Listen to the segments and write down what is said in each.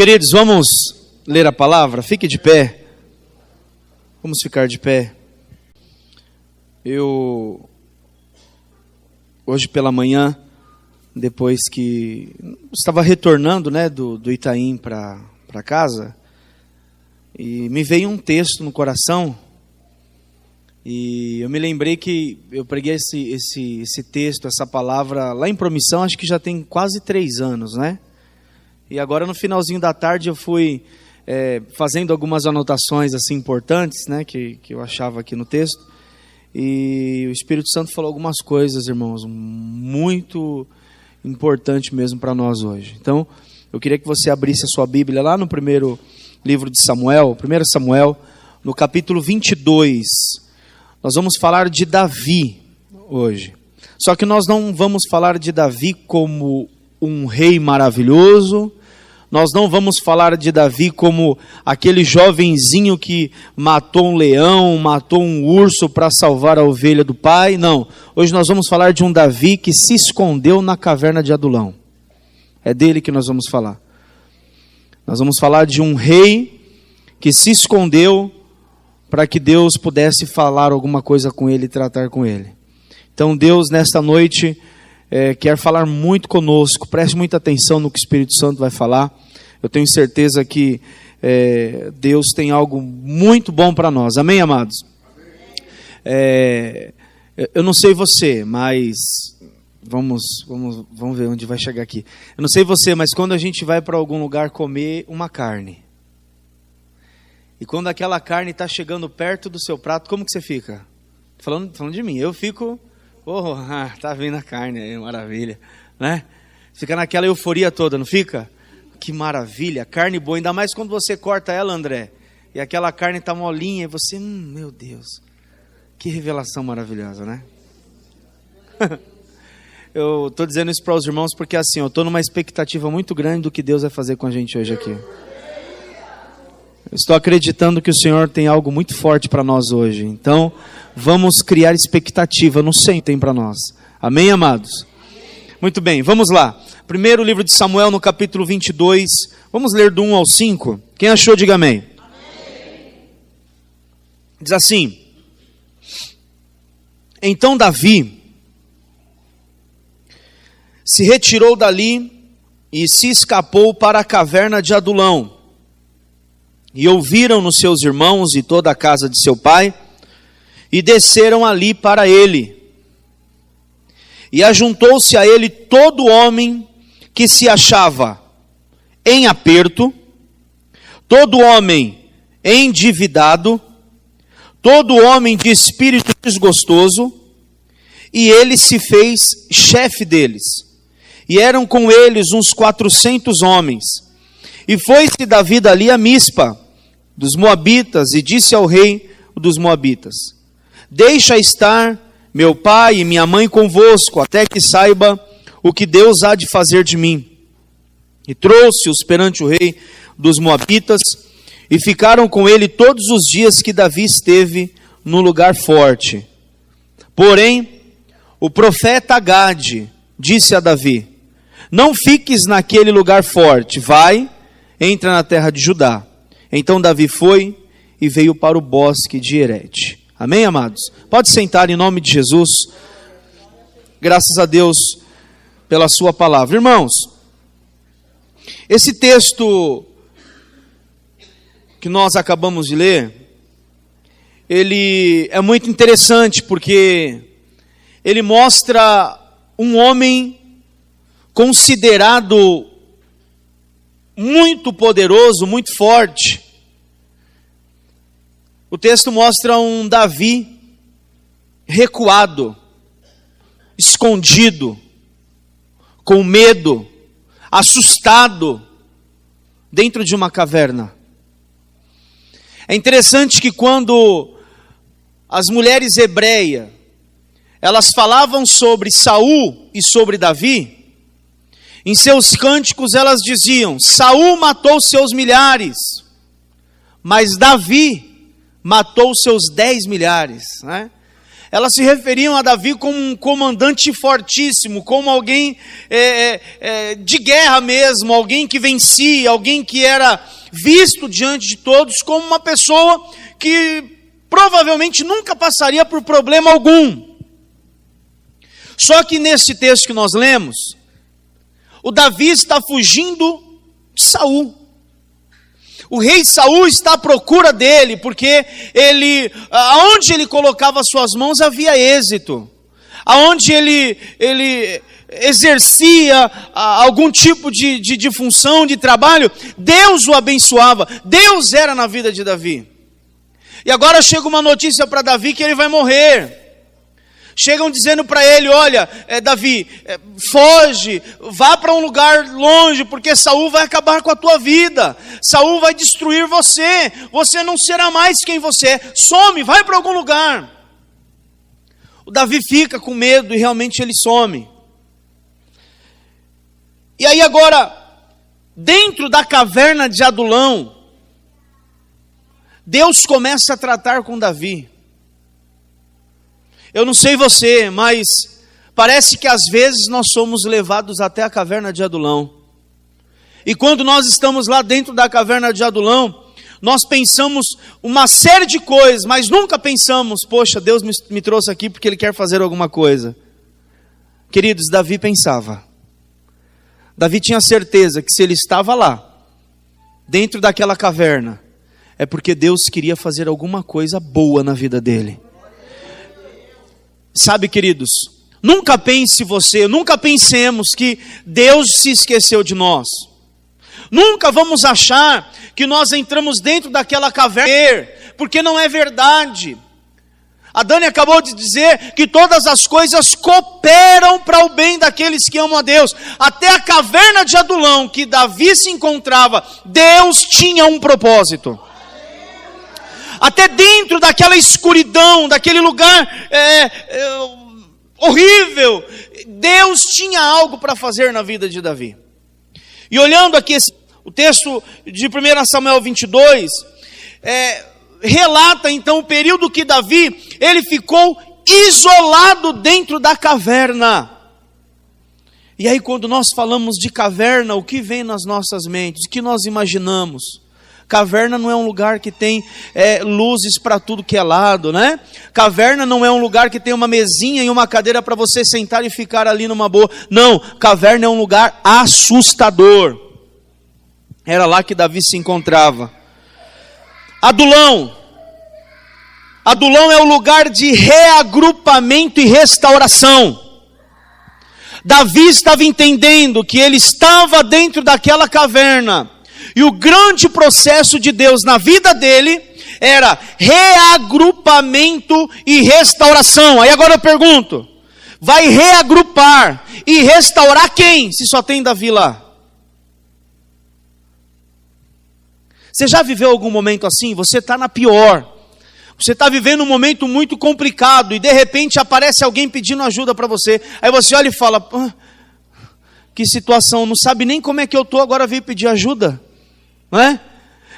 Queridos, vamos ler a palavra? Fique de pé. Vamos ficar de pé. Hoje pela manhã, depois que estava retornando, do Itaim para casa, e me veio um texto no coração, e eu me lembrei que eu preguei esse texto, essa palavra lá em Promissão, acho que já tem quase 3 anos, né? E agora no finalzinho da tarde eu fui fazendo algumas anotações assim importantes, né, que eu achava aqui no texto, e o Espírito Santo falou algumas coisas, irmãos, muito importante mesmo para nós hoje. Então, eu queria que você abrisse a sua Bíblia lá no primeiro livro de Samuel, 1 Samuel, no capítulo 22. Nós vamos falar de Davi hoje. Só que nós não vamos falar de Davi como um rei maravilhoso. Nós não vamos falar de Davi como aquele jovenzinho que matou um leão, matou um urso para salvar a ovelha do pai. Não. Hoje nós vamos falar de um Davi que se escondeu na caverna de Adulão. É dele que nós vamos falar. Nós vamos falar de um rei que se escondeu para que Deus pudesse falar alguma coisa com ele e tratar com ele. Então Deus, nesta noite, quer falar muito conosco. Preste muita atenção no que o Espírito Santo vai falar. Eu tenho certeza que Deus tem algo muito bom para nós. Amém, amados? Eu não sei você, mas vamos ver onde vai chegar aqui. Eu não sei você, mas quando a gente vai para algum lugar comer uma carne, e quando aquela carne está chegando perto do seu prato, como que você fica? Falando de mim, eu fico... tá vindo a carne aí, maravilha, né? Fica naquela euforia toda, não fica? Que maravilha, carne boa, ainda mais quando você corta ela, André, e aquela carne tá molinha, e você, meu Deus, que revelação maravilhosa, né? Eu estou dizendo isso para os irmãos porque assim, eu estou numa expectativa muito grande do que Deus vai fazer com a gente hoje aqui. Eu estou acreditando que o Senhor tem algo muito forte para nós hoje. Então, vamos criar expectativa no Senhor tem para nós. Amém, amados? Muito bem, vamos lá. Primeiro livro de Samuel, no capítulo 22. Vamos ler do 1 ao 5. Quem achou, diga amém. Amém. Diz assim: Então Davi se retirou dali e se escapou para a caverna de Adulão. E ouviram-no seus irmãos e toda a casa de seu pai, e desceram ali para ele. E ajuntou-se a ele todo homem que se achava em aperto, todo homem endividado, todo homem de espírito desgostoso, e ele se fez chefe deles. E eram com eles uns 400 homens. E foi-se Davi dali a Mispa dos Moabitas, e disse ao rei dos Moabitas: Deixa estar meu pai e minha mãe convosco, até que saiba o que Deus há de fazer de mim. E trouxe-os perante o rei dos Moabitas, e ficaram com ele todos os dias que Davi esteve no lugar forte. Porém, o profeta Gade disse a Davi: Não fiques naquele lugar forte, vai, entra na terra de Judá. Então Davi foi e veio para o bosque de Herete. Amém, amados? Pode sentar em nome de Jesus. Graças a Deus pela sua palavra. Irmãos, esse texto que nós acabamos de ler, ele é muito interessante porque ele mostra um homem considerado muito poderoso, muito forte. O texto mostra um Davi recuado, escondido, com medo, assustado, dentro de uma caverna. É interessante que quando as mulheres hebreias, elas falavam sobre Saul e sobre Davi, em seus cânticos elas diziam: Saul matou seus milhares, mas Davi matou seus 10 milhares, né? elas se referiam a Davi como um comandante fortíssimo, como alguém de guerra mesmo, alguém que vencia, alguém que era visto diante de todos como uma pessoa que provavelmente nunca passaria por problema algum. Só que nesse texto que nós lemos, o Davi está fugindo de Saul. O rei Saul está à procura dele, porque aonde ele colocava suas mãos havia êxito. Aonde ele exercia algum tipo de função, de trabalho, Deus o abençoava. Deus era na vida de Davi. E agora chega uma notícia para Davi que ele vai morrer. Chegam dizendo para ele: olha, Davi, foge, vá para um lugar longe, porque Saul vai acabar com a tua vida, Saul vai destruir você, você não será mais quem você é, some, vai para algum lugar. O Davi fica com medo e realmente ele some. E aí agora, dentro da caverna de Adulão, Deus começa a tratar com Davi. Eu não sei você, mas parece que às vezes nós somos levados até a caverna de Adulão. E quando nós estamos lá dentro da caverna de Adulão, nós pensamos uma série de coisas, mas nunca pensamos: poxa, Deus me trouxe aqui porque Ele quer fazer alguma coisa. Queridos, Davi pensava. Davi tinha certeza que se ele estava lá, dentro daquela caverna, é porque Deus queria fazer alguma coisa boa na vida dele. Sabe, queridos, nunca pensemos que Deus se esqueceu de nós. Nunca vamos achar que nós entramos dentro daquela caverna, porque não é verdade. A Dani acabou de dizer que todas as coisas cooperam para o bem daqueles que amam a Deus. Até a caverna de Adulão, que Davi se encontrava, Deus tinha um propósito. Até dentro daquela escuridão, daquele lugar horrível, Deus tinha algo para fazer na vida de Davi. E olhando aqui o texto de 1 Samuel 22, relata então o período que Davi, ele ficou isolado dentro da caverna. E aí quando nós falamos de caverna, o que vem nas nossas mentes? O que nós imaginamos? Caverna não é um lugar que tem luzes para tudo que é lado, né? Caverna não é um lugar que tem uma mesinha e uma cadeira para você sentar e ficar ali numa boa. Não, caverna é um lugar assustador. Era lá que Davi se encontrava. Adulão é o lugar de reagrupamento e restauração. Davi estava entendendo que ele estava dentro daquela caverna. E o grande processo de Deus na vida dele era reagrupamento e restauração. Aí agora eu pergunto: vai reagrupar e restaurar quem, se só tem Davi lá? Você já viveu algum momento assim? Você está na pior. Você está vivendo um momento muito complicado e de repente aparece alguém pedindo ajuda para você. Aí você olha e fala: que situação, não sabe nem como é que eu estou, agora veio pedir ajuda. Não é?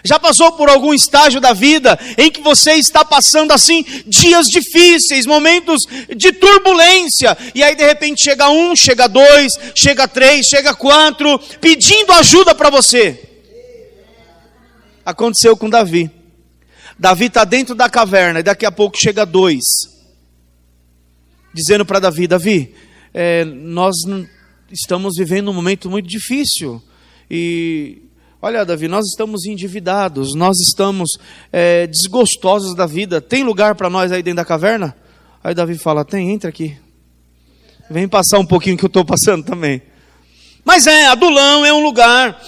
Já passou por algum estágio da vida em que você está passando assim dias difíceis, momentos de turbulência, e aí de repente chega um, chega dois, chega três, chega quatro, pedindo ajuda para você. Aconteceu com Davi. Davi está dentro da caverna e daqui a pouco chega dois, dizendo para Davi: Davi, nós estamos vivendo um momento muito difícil e... olha, Davi, nós estamos endividados, nós estamos desgostosos da vida. Tem lugar para nós aí dentro da caverna? Aí Davi fala: tem, entra aqui. Vem passar um pouquinho que eu estou passando também. Mas Adulão é um lugar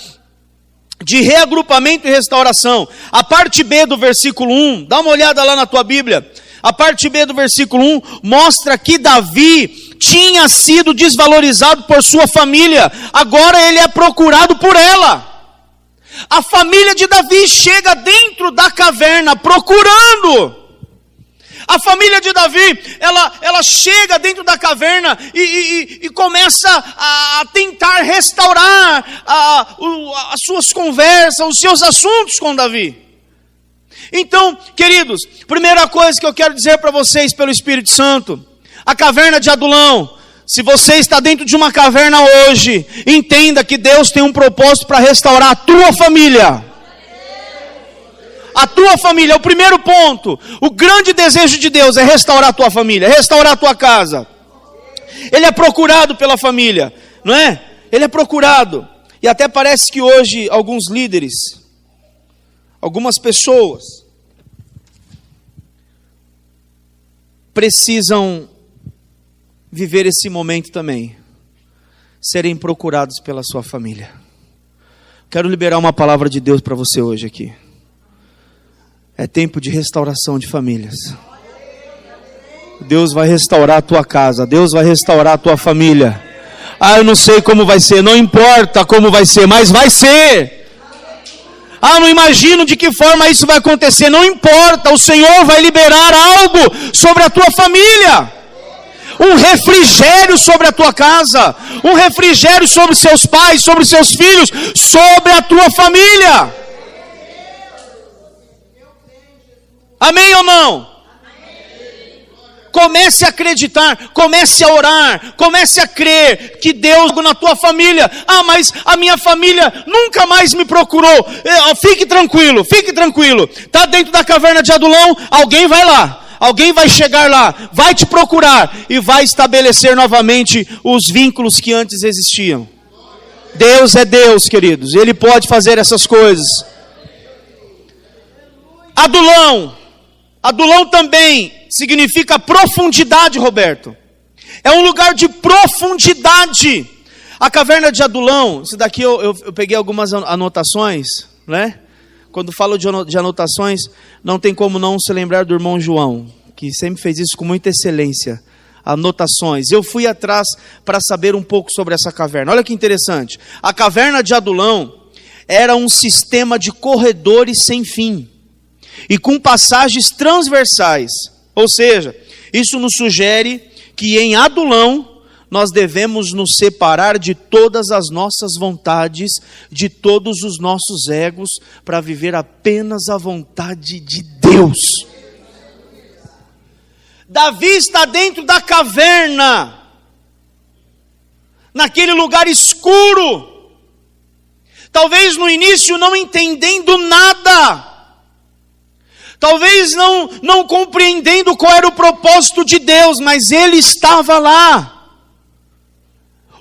de reagrupamento e restauração. A parte B do versículo 1, dá uma olhada lá na tua Bíblia. A parte B do versículo 1 mostra que Davi tinha sido desvalorizado por sua família. Agora ele é procurado por ela. A família de Davi chega dentro da caverna procurando. A família de Davi, ela chega dentro da caverna e começa a tentar restaurar as suas conversas, os seus assuntos com Davi. Então, queridos, primeira coisa que eu quero dizer para vocês pelo Espírito Santo, a caverna de Adulão. Se você está dentro de uma caverna hoje, entenda que Deus tem um propósito para restaurar a tua família. A tua família, é o primeiro ponto. O grande desejo de Deus é restaurar a tua família, restaurar a tua casa. Ele é procurado pela família, não é? Ele é procurado. E até parece que hoje alguns líderes, algumas pessoas, precisam viver esse momento também, serem procurados pela sua família. Quero liberar uma palavra de Deus para você hoje aqui. É tempo de restauração de famílias. Deus vai restaurar a tua casa, Deus vai restaurar a tua família. Eu não sei como vai ser, não importa como vai ser, mas vai ser. Não imagino de que forma isso vai acontecer, não importa, o Senhor vai liberar algo sobre a tua família. Um refrigério sobre a tua casa, um refrigério sobre seus pais, sobre seus filhos, sobre a tua família. Amém ou não? Comece a acreditar, comece a orar, comece a crer que Deus na tua família. Mas a minha família nunca mais me procurou. Fique tranquilo, fique tranquilo. Está dentro da caverna de Adulão, alguém vai lá. Alguém vai chegar lá, vai te procurar e vai estabelecer novamente os vínculos que antes existiam. Deus é Deus, queridos, Ele pode fazer essas coisas. Adulão também significa profundidade, Roberto. É um lugar de profundidade. A caverna de Adulão, isso daqui eu peguei algumas anotações, né? Quando falo de anotações, não tem como não se lembrar do irmão João, que sempre fez isso com muita excelência. Anotações. Eu fui atrás para saber um pouco sobre essa caverna. Olha que interessante. A caverna de Adulão era um sistema de corredores sem fim e com passagens transversais. Ou seja, isso nos sugere que em Adulão nós devemos nos separar de todas as nossas vontades, de todos os nossos egos, para viver apenas a vontade de Deus. Davi está dentro da caverna, naquele lugar escuro, talvez no início não entendendo nada, talvez não compreendendo qual era o propósito de Deus, mas ele estava lá.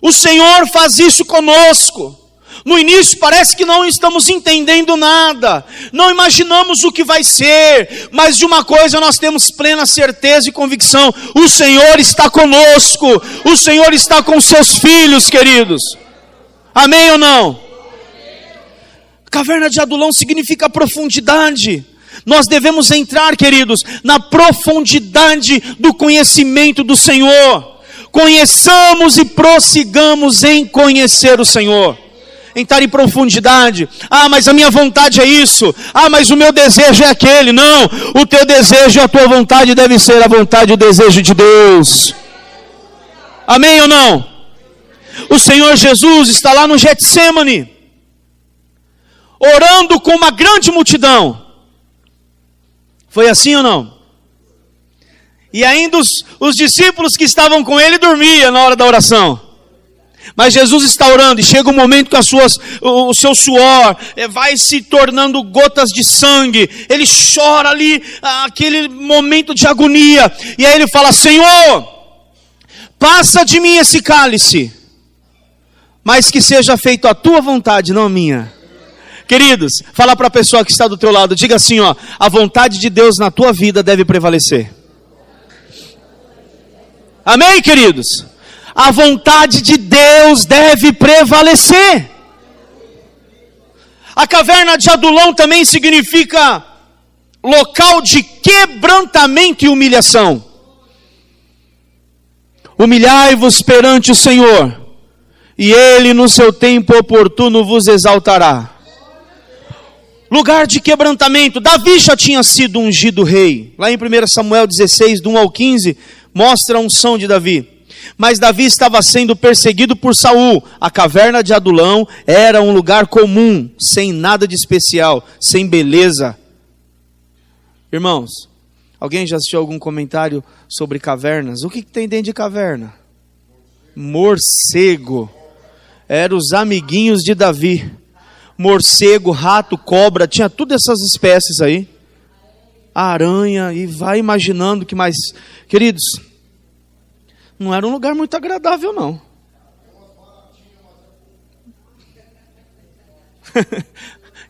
O Senhor faz isso conosco. No início parece que não estamos entendendo nada, não imaginamos o que vai ser, mas de uma coisa nós temos plena certeza e convicção: o Senhor está conosco, o Senhor está com seus filhos, queridos. Amém ou não? Caverna de Adulão significa profundidade. Nós devemos entrar, queridos, na profundidade do conhecimento do Senhor. Conheçamos e prossigamos em conhecer o Senhor. Entrar em profundidade. Mas a minha vontade é isso. Mas o meu desejo é aquele. Não, o teu desejo e a tua vontade deve ser a vontade e o desejo de Deus. Amém ou não? O Senhor Jesus está lá no Getsêmani, orando com uma grande multidão. Foi assim ou não? E ainda os discípulos que estavam com ele dormiam na hora da oração. Mas Jesus está orando e chega um momento que o seu suor vai se tornando gotas de sangue. Ele chora ali, aquele momento de agonia. E aí ele fala: Senhor, passa de mim esse cálice, mas que seja feito a tua vontade, não a minha. Queridos, fala para a pessoa que está do teu lado, diga assim, a vontade de Deus na tua vida deve prevalecer. Amém, queridos? A vontade de Deus deve prevalecer. A caverna de Adulão também significa local de quebrantamento e humilhação. Humilhai-vos perante o Senhor, e Ele no seu tempo oportuno vos exaltará. Lugar de quebrantamento. Davi já tinha sido ungido rei. Lá em 1 Samuel 16, do 1 ao 15, mostra a unção de Davi. Mas Davi estava sendo perseguido por Saul. A caverna de Adulão era um lugar comum, sem nada de especial, sem beleza. Irmãos, alguém já assistiu algum comentário sobre cavernas? O que tem dentro de caverna? Morcego. Eram os amiguinhos de Davi. Morcego, rato, cobra, tinha todas essas espécies aí. Aranha, e vai imaginando que mais... Queridos, não era um lugar muito agradável, não.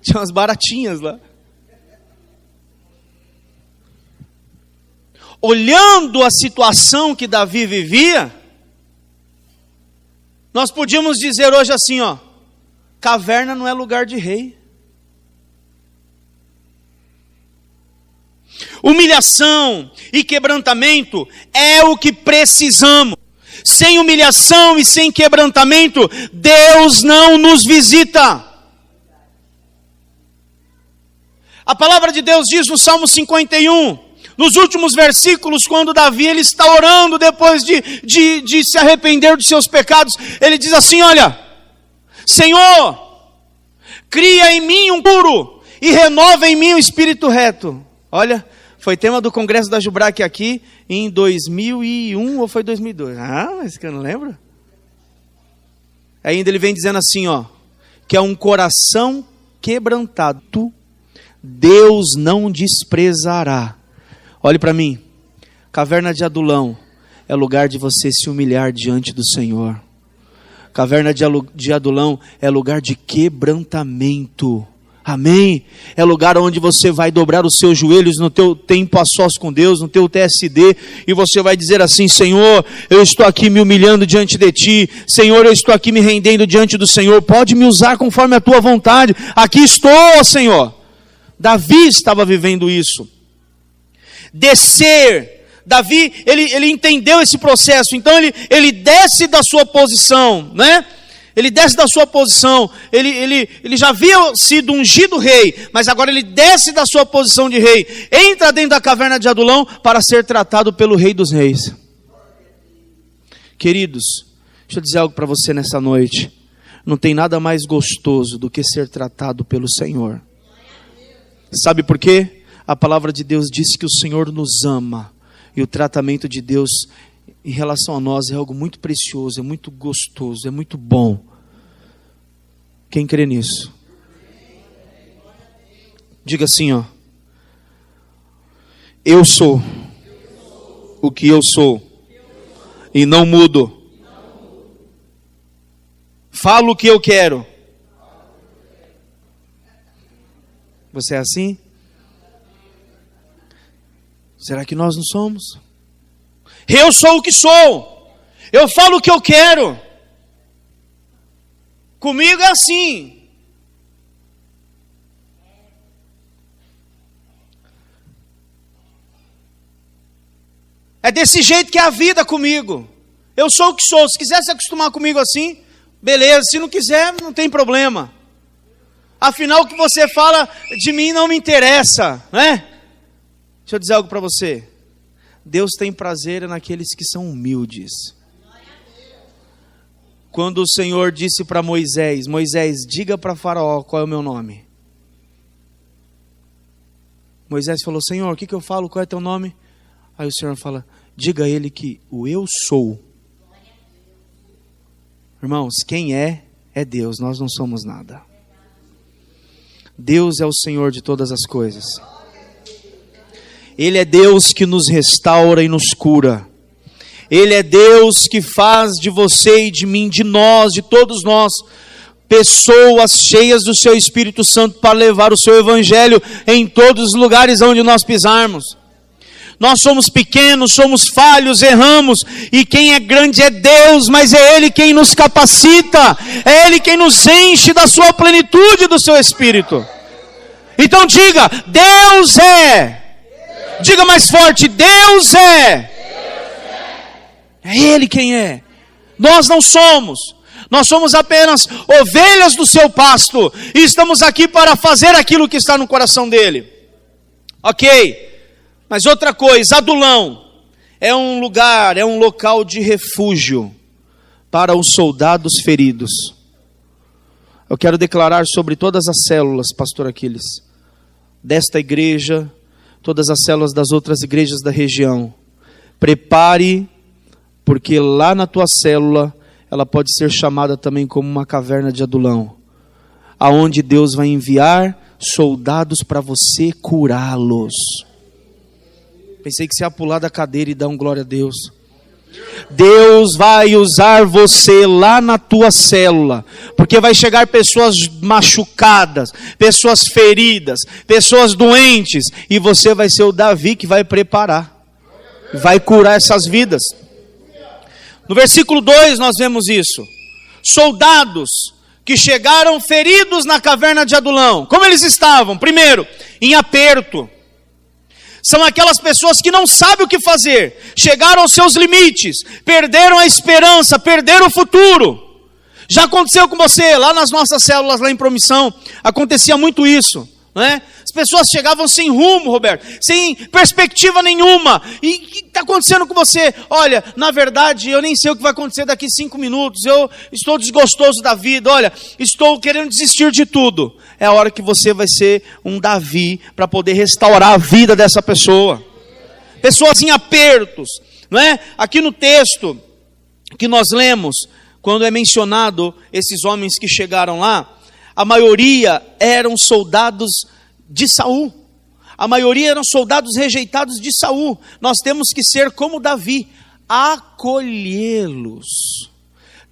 Tinha umas baratinhas lá. Olhando a situação que Davi vivia, nós podíamos dizer hoje assim, ó, caverna não é lugar de rei. Humilhação e quebrantamento é o que precisamos. Sem humilhação e sem quebrantamento, Deus não nos visita. A palavra de Deus diz no Salmo 51, nos últimos versículos, quando Davi ele está orando depois de se arrepender dos seus pecados, ele diz assim, olha, Senhor, cria em mim um puro e renova em mim um espírito reto. Olha, foi tema do Congresso da Jubrac aqui em 2001 ou foi 2002? Ah, mas que eu não lembro. Ainda ele vem dizendo assim, ó, que é um coração quebrantado, Deus não desprezará. Olhe para mim, caverna de Adulão é lugar de você se humilhar diante do Senhor. Caverna de Adulão é lugar de quebrantamento. Amém? É lugar onde você vai dobrar os seus joelhos no teu tempo a sós com Deus, no teu TSD, e você vai dizer assim, Senhor, eu estou aqui me humilhando diante de Ti, Senhor, eu estou aqui me rendendo diante do Senhor, pode me usar conforme a Tua vontade, aqui estou, Senhor. Davi estava vivendo isso. Descer, Davi, ele entendeu esse processo, então ele desce da sua posição, né? Ele desce da sua posição, ele já havia sido ungido rei, mas agora ele desce da sua posição de rei, entra dentro da caverna de Adulão para ser tratado pelo Rei dos Reis. Queridos, deixa eu dizer algo para você nessa noite, não tem nada mais gostoso do que ser tratado pelo Senhor. Sabe por quê? A palavra de Deus diz que o Senhor nos ama, e o tratamento de Deus em relação a nós é algo muito precioso, é muito gostoso, é muito bom. Quem crê nisso? Diga assim, ó. Eu sou o que eu sou e não mudo. Falo o que eu quero. Você é assim? Será que nós não somos? Eu sou o que sou. Eu falo o que eu quero. Comigo é assim. É desse jeito que é a vida comigo. Eu sou o que sou. Se quiser se acostumar comigo assim, beleza. Se não quiser, não tem problema. Afinal, o que você fala de mim não me interessa, né? Deixa eu dizer algo para você. Deus tem prazer naqueles que são humildes. Quando o Senhor disse para Moisés, Moisés, diga para Faraó qual é o meu nome. Moisés falou, Senhor, o que eu falo? Qual é teu nome? Aí o Senhor fala, diga a ele que o eu sou. Irmãos, quem é Deus, nós não somos nada. Deus é o Senhor de todas as coisas. Ele é Deus que nos restaura e nos cura. Ele é Deus que faz de você e de mim, de nós, de todos nós, pessoas cheias do seu Espírito Santo para levar o seu Evangelho em todos os lugares onde nós pisarmos. Nós somos pequenos, somos falhos, erramos, e quem é grande é Deus, mas é Ele quem nos capacita, é Ele quem nos enche da sua plenitude, do seu Espírito. Então diga, Deus é. Diga mais forte, Deus é. É Ele quem é. Nós não somos. Nós somos apenas ovelhas do seu pasto, e estamos aqui para fazer aquilo que está no coração dele. Ok. Mas outra coisa, Adulão é um lugar, é um local de refúgio para os soldados feridos. Eu quero declarar sobre todas as células, pastor Aquiles, desta igreja, todas as células das outras igrejas da região. Prepare, porque lá na tua célula, ela pode ser chamada também como uma caverna de Adulão, aonde Deus vai enviar soldados para você curá-los. Pensei que você ia pular da cadeira e dar um glória a Deus. Deus vai usar você lá na tua célula, porque vai chegar pessoas machucadas, pessoas feridas, pessoas doentes, e você vai ser o Davi que vai preparar, vai curar essas vidas. No versículo 2 nós vemos isso. Soldados que chegaram feridos na caverna de Adulão. Como eles estavam? Primeiro, em aperto. São aquelas pessoas que não sabem o que fazer, chegaram aos seus limites, perderam a esperança, perderam o futuro. Já aconteceu com você, lá nas nossas células, lá em Promissão, acontecia muito isso, não é? As pessoas chegavam sem rumo, Roberto, sem perspectiva nenhuma. E o que está acontecendo com você? Olha, na verdade, eu nem sei o que vai acontecer daqui 5 minutos, eu estou desgostoso da vida, olha, estou querendo desistir de tudo. É a hora que você vai ser um Davi para poder restaurar a vida dessa pessoa. Pessoas em apertos, não é? Aqui no texto que nós lemos, quando é mencionado esses homens que chegaram lá, a maioria eram soldados de Saul. A maioria eram soldados rejeitados de Saul. Nós temos que ser como Davi, acolhê-los,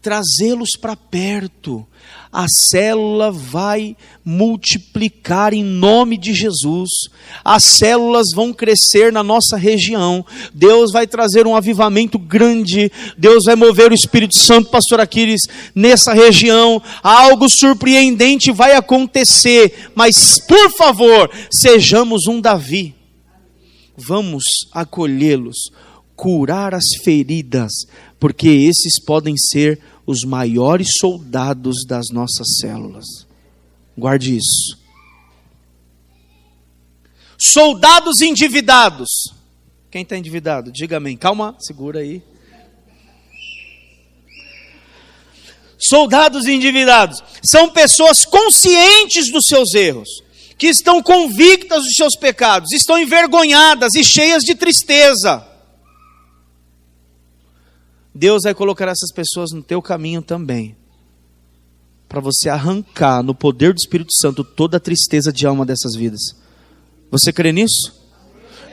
trazê-los para perto. A célula vai multiplicar em nome de Jesus. As células vão crescer na nossa região. Deus vai trazer um avivamento grande. Deus vai mover o Espírito Santo, pastor Aquiles, nessa região. Algo surpreendente vai acontecer. Mas, por favor, sejamos um Davi. Vamos acolhê-los, curar as feridas, porque esses podem ser os maiores soldados das nossas células. Guarde isso. Soldados endividados. Quem está endividado? Diga amém. Calma, segura aí. Soldados endividados são pessoas conscientes dos seus erros, que estão convictas dos seus pecados, estão envergonhadas e cheias de tristeza. Deus vai colocar essas pessoas no teu caminho também, para você arrancar no poder do Espírito Santo toda a tristeza de alma dessas vidas. Você crê nisso?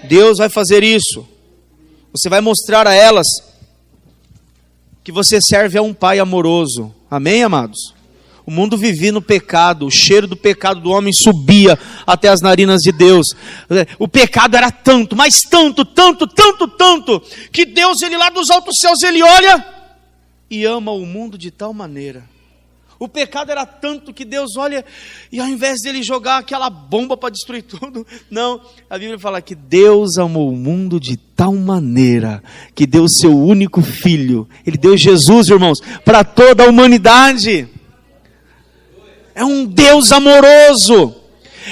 Deus vai fazer isso. Você vai mostrar a elas que você serve a um Pai amoroso. Amém, amados? O mundo vivia no pecado, o cheiro do pecado do homem subia até as narinas de Deus. O pecado era tanto, mas tanto, que Deus, ele lá dos altos céus, ele olha e ama o mundo de tal maneira. O pecado era tanto que Deus olha e ao invés dele jogar aquela bomba para destruir tudo, não, a Bíblia fala que Deus amou o mundo de tal maneira que deu o seu único filho. Ele deu Jesus, irmãos, para toda a humanidade. É um Deus amoroso,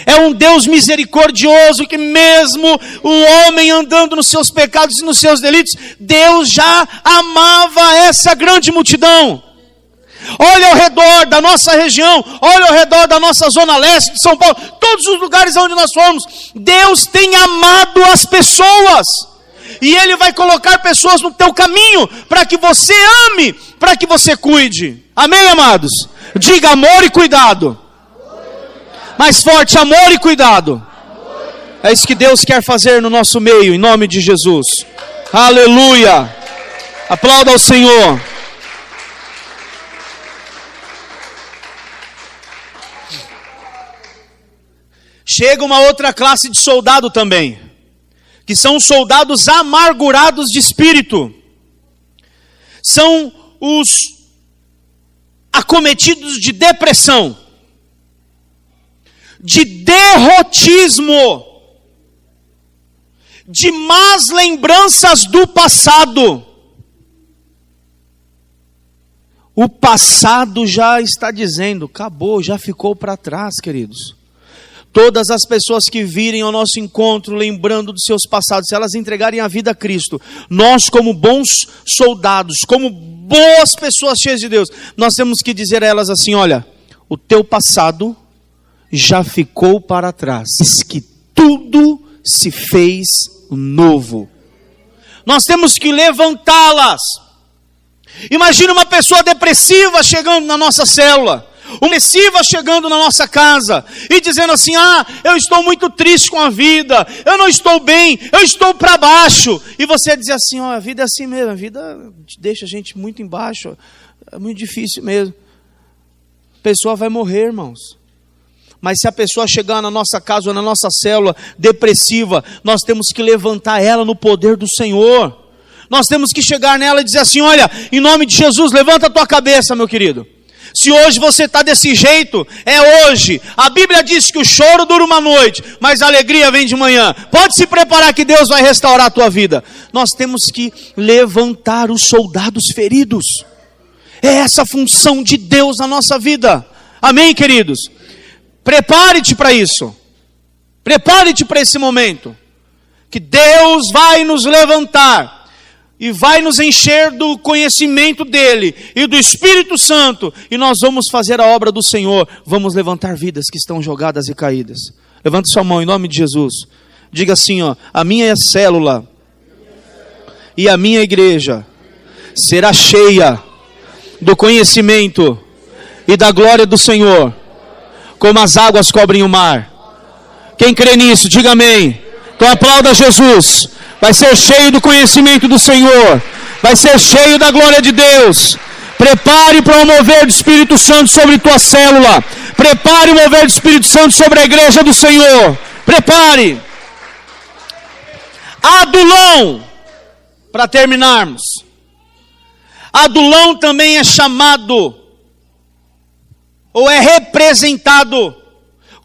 é um Deus misericordioso, que mesmo o homem andando nos seus pecados e nos seus delitos, Deus já amava essa grande multidão. Olha ao redor da nossa região, olha ao redor da nossa zona leste de São Paulo, todos os lugares onde nós fomos, Deus tem amado as pessoas, e Ele vai colocar pessoas no teu caminho, para que você ame, para que você cuide. Amém, amados? Diga amor e cuidado. Mais forte, amor e cuidado. É isso que Deus quer fazer no nosso meio, em nome de Jesus. Aleluia. Aplauda ao Senhor. Chega uma outra classe de soldado também, que são os soldados amargurados de espírito. São os acometidos de depressão, de derrotismo, de más lembranças do passado. O passado já está dizendo, acabou, já ficou para trás, queridos. Todas as pessoas que virem ao nosso encontro lembrando dos seus passados, se elas entregarem a vida a Cristo, nós como bons soldados, como boas pessoas cheias de Deus, nós temos que dizer a elas assim: olha, o teu passado já ficou para trás, que tudo se fez novo. Nós temos que levantá-las. Imagina uma pessoa depressiva chegando na nossa célula, uma depressiva chegando na nossa casa e dizendo assim: eu estou muito triste com a vida, eu não estou bem, eu estou para baixo. E você diz assim: a vida é assim mesmo, a vida deixa a gente muito embaixo, é muito difícil mesmo. A pessoa vai morrer, irmãos. Mas se a pessoa chegar na nossa casa ou na nossa célula depressiva, nós temos que levantar ela no poder do Senhor. Nós temos que chegar nela e dizer assim: olha, em nome de Jesus, levanta a tua cabeça, meu querido. Se hoje você está desse jeito, é hoje. A Bíblia diz que o choro dura uma noite, mas a alegria vem de manhã. Pode se preparar que Deus vai restaurar a tua vida. Nós temos que levantar os soldados feridos. É essa a função de Deus na nossa vida. Amém, queridos? Prepare-te para isso. Prepare-te para esse momento. Que Deus vai nos levantar e vai nos encher do conhecimento dEle e do Espírito Santo. E nós vamos fazer a obra do Senhor. Vamos levantar vidas que estão jogadas e caídas. Levante sua mão em nome de Jesus. Diga assim: a minha célula e a minha igreja será cheia do conhecimento e da glória do Senhor, como as águas cobrem o mar. Quem crê nisso, diga amém. Então aplauda Jesus. Vai ser cheio do conhecimento do Senhor, vai ser cheio da glória de Deus. Prepare para o mover do Espírito Santo sobre tua célula. Prepare o mover do Espírito Santo sobre a igreja do Senhor. Prepare. Adulão, para terminarmos. Adulão também é chamado, ou é representado,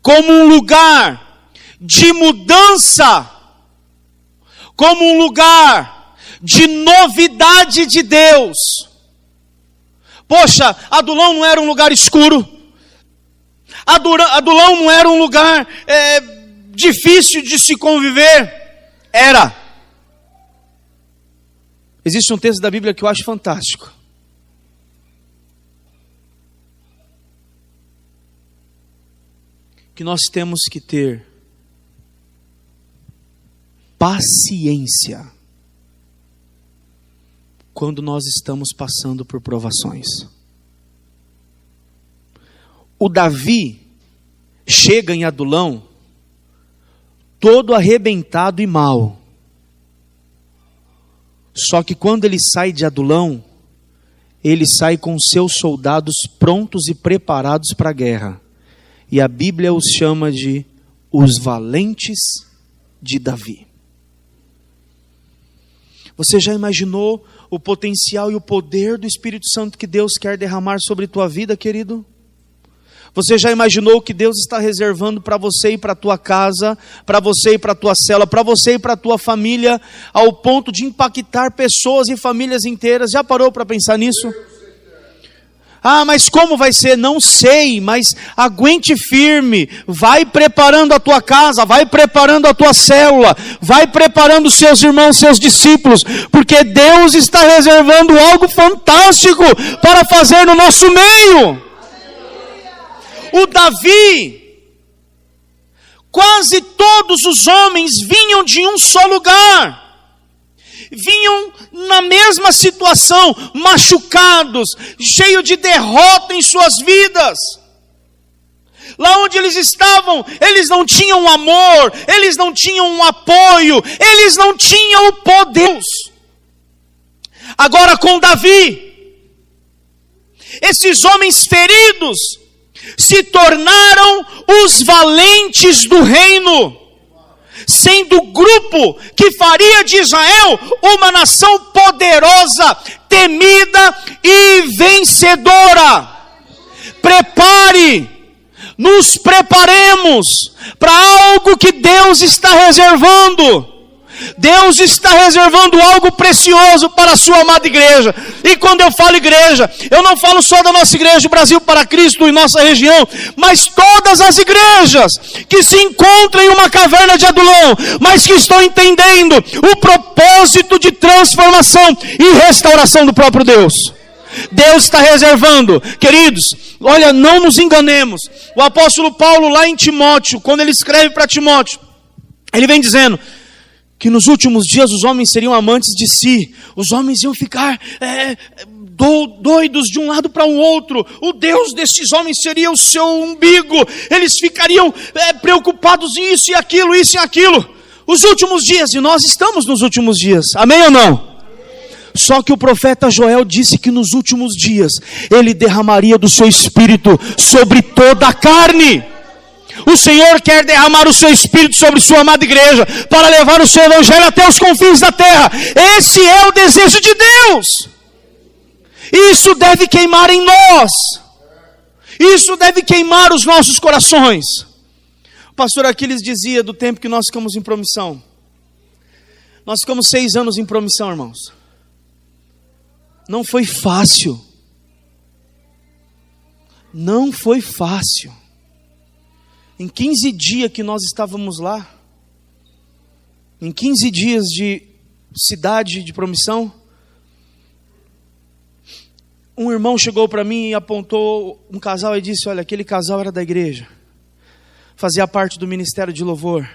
como um lugar de mudança, como um lugar de novidade de Deus. Poxa, Adulão não era um lugar escuro, Adulão não era um lugar difícil de se conviver. Era. Existe um texto da Bíblia que eu acho fantástico. Que nós temos que ter paciência quando nós estamos passando por provações. O Davi chega em Adulão todo arrebentado e mal. Só que quando ele sai de Adulão, ele sai com seus soldados prontos e preparados para a guerra. E a Bíblia os chama de os valentes de Davi. Você já imaginou o potencial e o poder do Espírito Santo que Deus quer derramar sobre tua vida, querido? Você já imaginou o que Deus está reservando para você e para a tua casa, para você e para a tua célula, para você e para a tua família, ao ponto de impactar pessoas e famílias inteiras? Já parou para pensar nisso? Mas como vai ser? Não sei, mas aguente firme, vai preparando a tua casa, vai preparando a tua célula, vai preparando os seus irmãos, seus discípulos, porque Deus está reservando algo fantástico para fazer no nosso meio. O Davi, quase todos os homens vinham de um só lugar. Vinham na mesma situação, machucados, cheios de derrota em suas vidas. Lá onde eles estavam, eles não tinham amor, eles não tinham um apoio, eles não tinham o poder. Agora com Davi, esses homens feridos se tornaram os valentes do reino, sendo o grupo que faria de Israel uma nação poderosa, temida e vencedora. Prepare, nos preparemos para algo que Deus está reservando. Deus está reservando algo precioso para a sua amada igreja. E quando eu falo igreja, eu não falo só da nossa igreja, Brasil para Cristo e nossa região, mas todas as igrejas que se encontram em uma caverna de Adulão, mas que estão entendendo o propósito de transformação e restauração do próprio Deus. Deus está reservando, queridos, olha, não nos enganemos. O apóstolo Paulo lá em Timóteo, quando ele escreve para Timóteo, Ele vem dizendo que nos últimos dias os homens seriam amantes de si, os homens iam ficar doidos de um lado para o outro, o Deus desses homens seria o seu umbigo, eles ficariam preocupados em isso e aquilo, os últimos dias, e nós estamos nos últimos dias, amém ou não? Só que o profeta Joel disse que nos últimos dias, ele derramaria do seu espírito sobre toda a carne. O Senhor quer derramar o seu Espírito sobre sua amada igreja, para levar o seu evangelho até os confins da terra. Esse é o desejo de Deus. Isso deve queimar em nós. Isso deve queimar os nossos corações. O pastor Aquiles dizia do tempo que nós ficamos em promissão. Nós ficamos 6 anos em promissão, irmãos. Não foi fácil. Não foi fácil. Em 15 dias que nós estávamos lá, em 15 dias de cidade de promissão, um irmão chegou para mim e apontou um casal e disse: olha, aquele casal era da igreja, fazia parte do ministério de louvor,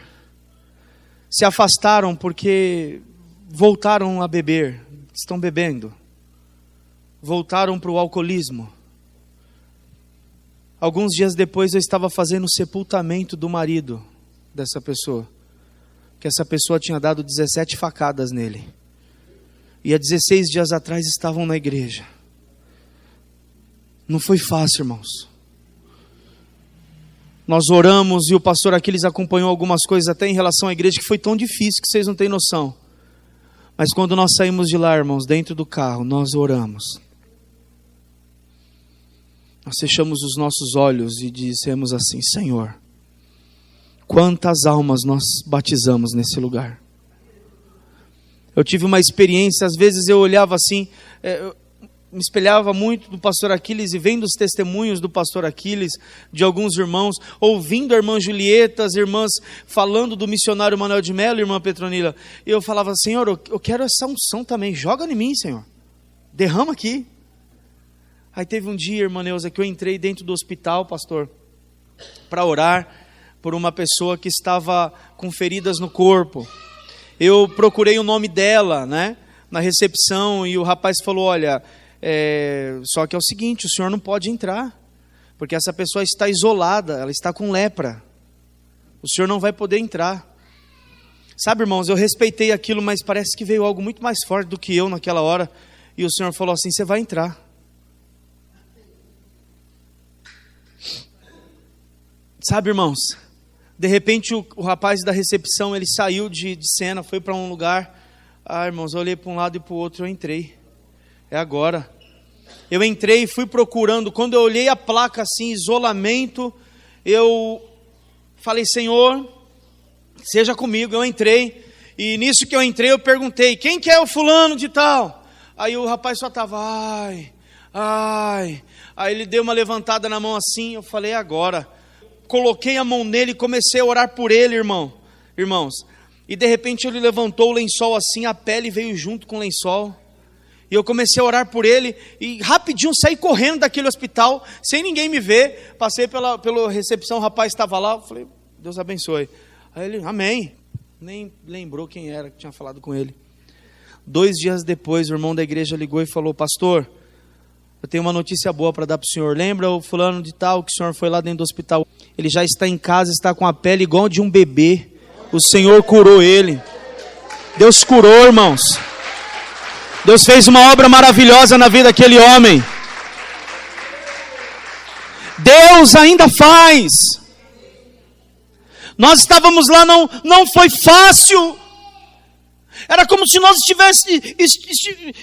se afastaram porque voltaram a beber, estão bebendo, voltaram para o alcoolismo. Alguns dias depois eu estava fazendo o sepultamento do marido dessa pessoa, que essa pessoa tinha dado 17 facadas nele, e há 16 dias atrás estavam na igreja. Não foi fácil, irmãos. Nós oramos e o pastor Aquiles acompanhou algumas coisas até em relação à igreja, que foi tão difícil que vocês não têm noção. Mas quando nós saímos de lá, irmãos, dentro do carro, nós oramos. Nós fechamos os nossos olhos e dissemos assim: Senhor, quantas almas nós batizamos nesse lugar. Eu tive uma experiência, às vezes eu olhava assim, me espelhava muito do pastor Aquiles e vendo os testemunhos do pastor Aquiles, de alguns irmãos, ouvindo a irmã Julieta, as irmãs falando do missionário Manuel de Mello, irmã Petronila, e eu falava: Senhor, eu quero essa unção também, joga em mim, Senhor, derrama aqui. Aí teve um dia, irmã Neuza, que eu entrei dentro do hospital, pastor, para orar por uma pessoa que estava com feridas no corpo. Eu procurei o nome dela, né, na recepção, e o rapaz falou: olha, só que é o seguinte, o senhor não pode entrar, porque essa pessoa está isolada, ela está com lepra, o senhor não vai poder entrar. Sabe, irmãos, eu respeitei aquilo, mas parece que veio algo muito mais forte do que eu naquela hora, e o senhor falou assim: você vai entrar. Sabe, irmãos, de repente o rapaz da recepção, ele saiu de cena, foi para um lugar. Irmãos, eu olhei para um lado e para o outro, eu entrei. É agora. Eu entrei e fui procurando. Quando eu olhei a placa assim, isolamento, eu falei: Senhor, seja comigo. Eu entrei, e nisso que eu entrei, eu perguntei: quem que é o fulano de tal? Aí o rapaz só estava: ai. Aí ele deu uma levantada na mão assim, eu falei: é agora. Coloquei a mão nele e comecei a orar por ele, irmãos. E de repente ele levantou o lençol assim, a pele veio junto com o lençol. E eu comecei a orar por ele e rapidinho saí correndo daquele hospital, sem ninguém me ver. Passei pela recepção, o rapaz estava lá, eu falei: Deus abençoe. Aí ele: amém. Nem lembrou quem era que tinha falado com ele. 2 dias depois, o irmão da igreja ligou e falou: pastor, eu tenho uma notícia boa para dar para o senhor. Lembra o fulano de tal que o senhor foi lá dentro do hospital? Ele já está em casa, está com a pele igual a de um bebê. O Senhor curou ele. Deus curou, irmãos. Deus fez uma obra maravilhosa na vida daquele homem. Deus ainda faz. Nós estávamos lá, não foi fácil. Era como se nós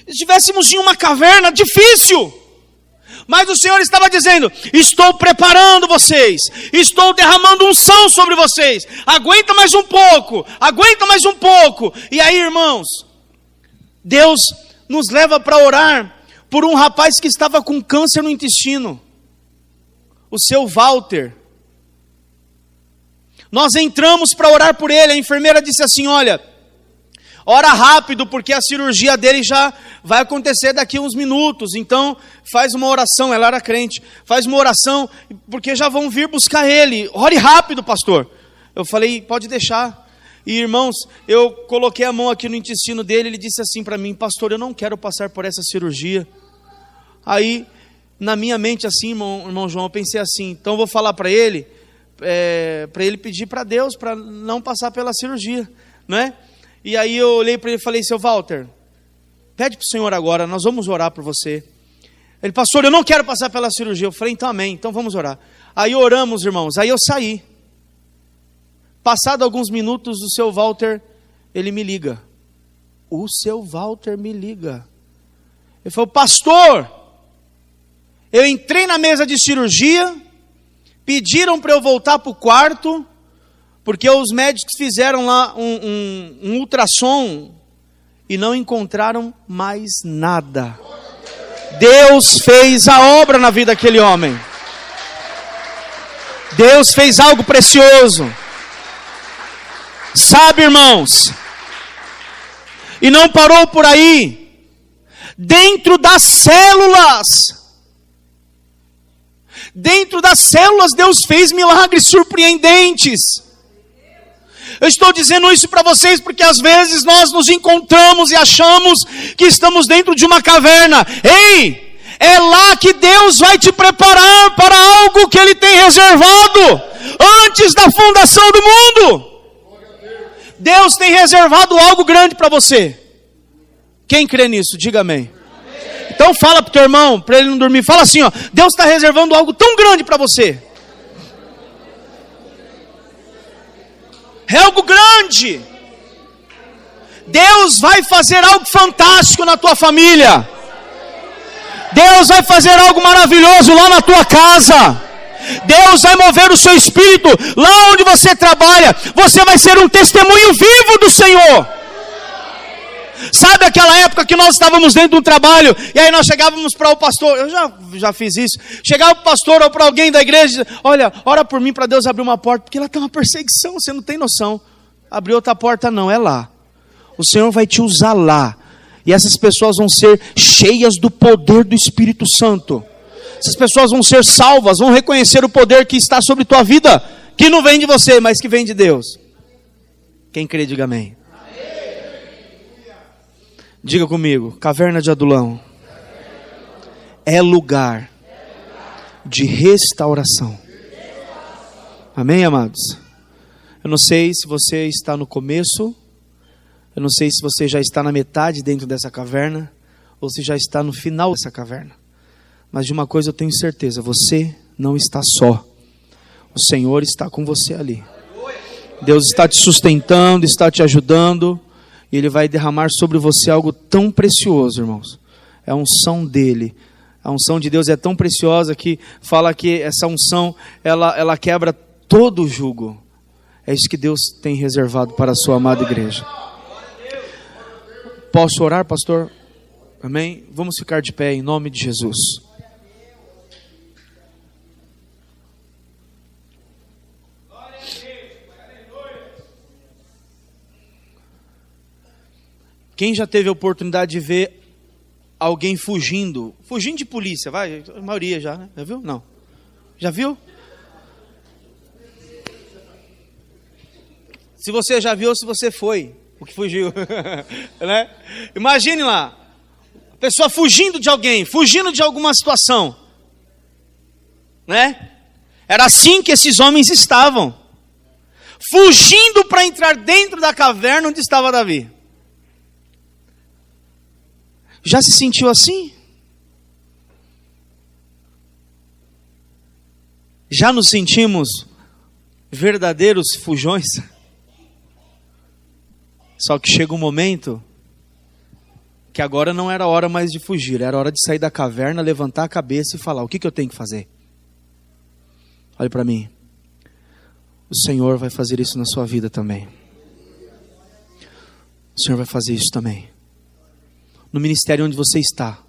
estivéssemos em uma caverna, difícil. Mas o Senhor estava dizendo: estou preparando vocês, estou derramando unção sobre vocês, aguenta mais um pouco. E aí, irmãos, Deus nos leva para orar por um rapaz que estava com câncer no intestino, o seu Walter. Nós entramos para orar por ele, a enfermeira disse assim: olha, ora rápido, porque a cirurgia dele já vai acontecer daqui a uns minutos. Então, faz uma oração. Ela era crente. Faz uma oração, porque já vão vir buscar ele. Ore rápido, pastor. Eu falei: pode deixar. E irmãos, eu coloquei a mão aqui no intestino dele, ele disse assim para mim: pastor, eu não quero passar por essa cirurgia. Aí, na minha mente assim, irmão João, eu pensei assim, então eu vou falar para ele pedir para Deus, para não passar pela cirurgia, não é? E aí eu olhei para ele e falei: seu Walter, pede para o Senhor agora, nós vamos orar por você. Ele: pastor, eu não quero passar pela cirurgia. Eu falei: então amém, então vamos orar. Aí oramos, irmãos, aí eu saí. Passado alguns minutos, o seu Walter, ele me liga. O seu Walter me liga. Ele falou: pastor, eu entrei na mesa de cirurgia, pediram para eu voltar para o quarto, porque os médicos fizeram lá um ultrassom e não encontraram mais nada. Deus fez a obra na vida daquele homem. Deus fez algo precioso. Sabe, irmãos, e não parou por aí. Dentro das células, Deus fez milagres surpreendentes. Eu estou dizendo isso para vocês porque às vezes nós nos encontramos e achamos que estamos dentro de uma caverna. Ei, é lá que Deus vai te preparar para algo que Ele tem reservado antes da fundação do mundo. Deus tem reservado algo grande para você. Quem crê nisso? Diga amém. Então fala para o teu irmão, para ele não dormir. Fala assim, ó: Deus está reservando algo tão grande para você. É algo grande. Deus vai fazer algo fantástico na tua família. Deus vai fazer algo maravilhoso lá na tua casa. Deus vai mover o seu espírito lá onde você trabalha. Você vai ser um testemunho vivo do Senhor. Sabe aquela época que nós estávamos dentro de um trabalho e aí nós chegávamos para o pastor? Eu já fiz isso. Chegava para o pastor ou para alguém da igreja: olha, ora por mim para Deus abrir uma porta, porque lá está uma perseguição, você não tem noção. Abrir outra porta não, é lá. O Senhor vai te usar lá. E essas pessoas vão ser cheias do poder do Espírito Santo. Essas pessoas vão ser salvas, vão reconhecer o poder que está sobre tua vida, que não vem de você, mas que vem de Deus. Quem crê, diga amém. Diga comigo: caverna de Adulão é lugar de restauração. Amém, amados? Eu não sei se você está no começo, eu não sei se você já está na metade dentro dessa caverna, ou se já está no final dessa caverna. Mas de uma coisa eu tenho certeza: você não está só. O Senhor está com você ali. Deus está te sustentando, está te ajudando. E Ele vai derramar sobre você algo tão precioso, irmãos. É a unção dEle. A unção de Deus é tão preciosa que fala que essa unção, ela quebra todo o jugo. É isso que Deus tem reservado para a sua amada igreja. Posso orar, pastor? Amém? Vamos ficar de pé em nome de Jesus. Quem já teve a oportunidade de ver alguém fugindo de polícia? Vai, a maioria já, né? Já viu? Não. Já viu? Se você já viu ou se você foi o que fugiu, né? Imagine lá, a pessoa fugindo de alguém, fugindo de alguma situação, né? Era assim que esses homens estavam, fugindo para entrar dentro da caverna onde estava Davi. Já se sentiu assim? Já nos sentimos verdadeiros fujões? Só que chega um momento que agora não era hora mais de fugir, era hora de sair da caverna, levantar a cabeça e falar: o que eu tenho que fazer? Olhe para mim. O Senhor vai fazer isso na sua vida também. O Senhor vai fazer isso também. No ministério onde você está,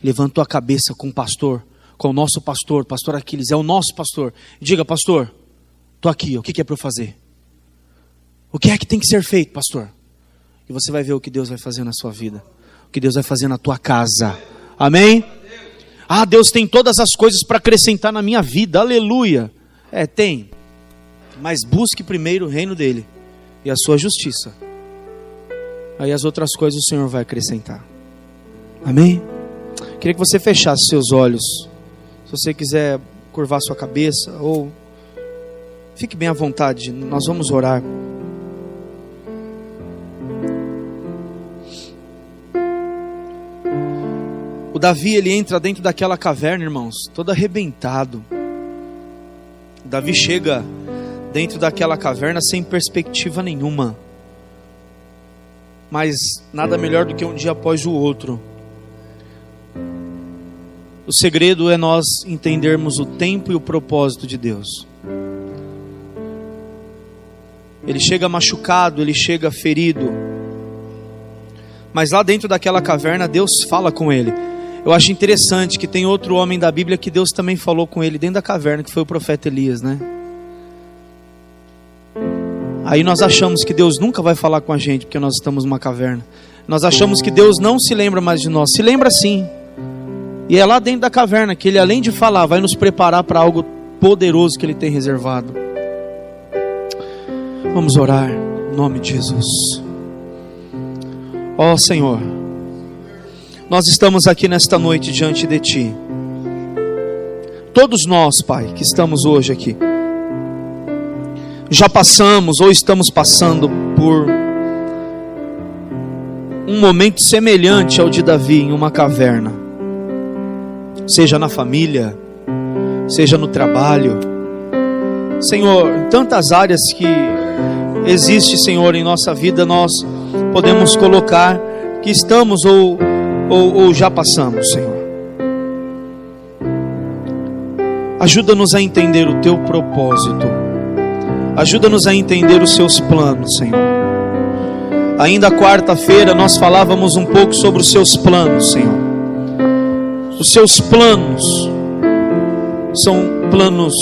levantou a cabeça com o pastor, com o nosso pastor, pastor Aquiles, é o nosso pastor. Diga: pastor, estou aqui, o que é para eu fazer? O que é que tem que ser feito, pastor? E você vai ver o que Deus vai fazer na sua vida, o que Deus vai fazer na tua casa. Amém? Ah, Deus tem todas as coisas para acrescentar na minha vida, aleluia. Tem, mas busque primeiro o reino dele e a sua justiça. Aí as outras coisas o Senhor vai acrescentar. Amém? Queria que você fechasse seus olhos. Se você quiser curvar sua cabeça, ou fique bem à vontade, nós vamos orar. O Davi, ele entra dentro daquela caverna, irmãos, todo arrebentado. O Davi chega dentro daquela caverna sem perspectiva nenhuma. Mas nada melhor do que um dia após o outro. O segredo é nós entendermos o tempo e o propósito de Deus. Ele chega machucado, ele chega ferido. Mas lá dentro daquela caverna, Deus fala com ele. Eu acho interessante que tem outro homem da Bíblia que Deus também falou com ele dentro da caverna, que foi o profeta Elias, né? Aí nós achamos que Deus nunca vai falar com a gente, porque nós estamos numa caverna. Nós achamos que Deus não se lembra mais de nós. Se lembra sim. E é lá dentro da caverna que Ele, além de falar, vai nos preparar para algo poderoso que Ele tem reservado. Vamos orar em nome de Jesus. Ó Senhor, nós estamos aqui nesta noite diante de Ti. Todos nós, Pai, que estamos hoje aqui, já passamos ou estamos passando por um momento semelhante ao de Davi em uma caverna. Seja na família, seja no trabalho. Senhor, em tantas áreas que existe, Senhor, em nossa vida, nós podemos colocar que estamos ou já passamos, Senhor. Ajuda-nos a entender o Teu propósito. Ajuda-nos a entender os Seus planos, Senhor. Ainda quarta-feira nós falávamos um pouco sobre os Seus planos, Senhor. Os Seus planos são planos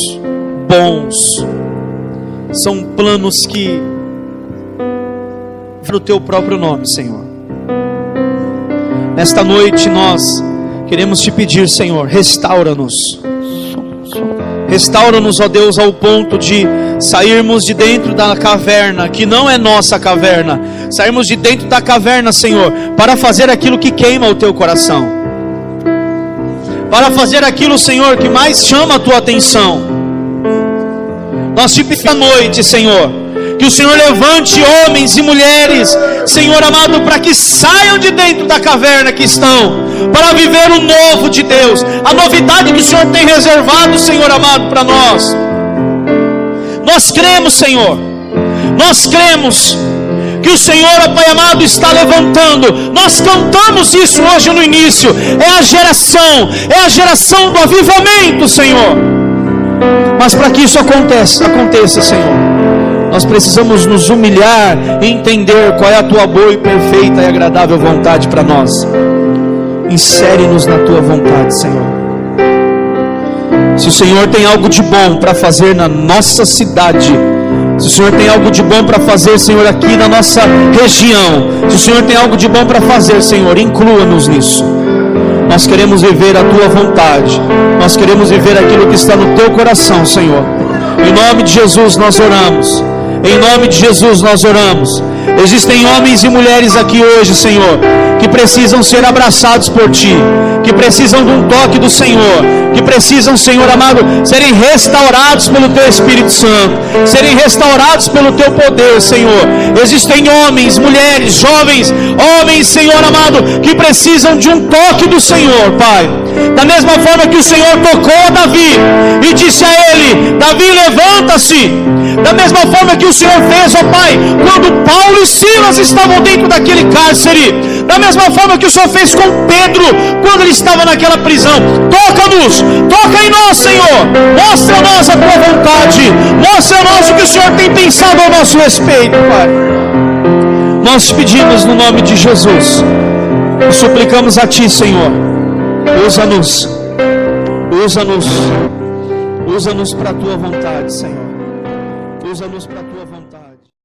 bons. São planos que no Teu próprio nome, Senhor. Nesta noite nós queremos Te pedir, Senhor, restaura-nos. Restaura-nos, ó Deus, ao ponto de sairmos de dentro da caverna, que não é nossa caverna. Sairmos de dentro da caverna, Senhor, para fazer aquilo que queima o Teu coração. Para fazer aquilo, Senhor, que mais chama a Tua atenção. Nós te pedimos esta noite, Senhor, que o Senhor levante homens e mulheres, Senhor amado, para que saiam de dentro da caverna que estão, para viver o novo de Deus, a novidade que o Senhor tem reservado, Senhor amado, para nós. Nós cremos, Senhor, nós cremos que o Senhor, ó Pai amado, está levantando. Nós cantamos isso hoje no início. É a geração do avivamento, Senhor. Mas para que isso aconteça, Senhor, nós precisamos nos humilhar e entender qual é a Tua boa e perfeita e agradável vontade para nós. Insere-nos na Tua vontade, Senhor. Se o Senhor tem algo de bom para fazer na nossa cidade, se o Senhor tem algo de bom para fazer, Senhor, aqui na nossa região, se o Senhor tem algo de bom para fazer, Senhor, inclua-nos nisso. Nós queremos viver a Tua vontade. Nós queremos viver aquilo que está no Teu coração, Senhor. Em nome de Jesus nós oramos. Em nome de Jesus nós oramos. Existem homens e mulheres aqui hoje, Senhor, que precisam ser abraçados por Ti, que precisam de um toque do Senhor, que precisam, Senhor amado, serem restaurados pelo Teu Espírito Santo, serem restaurados pelo Teu poder, Senhor. Existem homens, mulheres, jovens, homens, Senhor amado, que precisam de um toque do Senhor, Pai. Da mesma forma que o Senhor tocou a Davi e disse a ele: Davi, levanta-se. Da mesma forma que o Senhor fez, ó Pai, quando Paulo e Silas estavam dentro daquele cárcere. Da mesma forma que o Senhor fez com Pedro quando ele estava naquela prisão. Toca-nos, toca em nós, Senhor. Mostra a nós a Tua vontade. Mostra a nós o que o Senhor tem pensado ao nosso respeito, Pai. Nós te pedimos no nome de Jesus e suplicamos a Ti, Senhor. Usa-nos para a Tua vontade, Senhor. Usa-nos para a Tua vontade.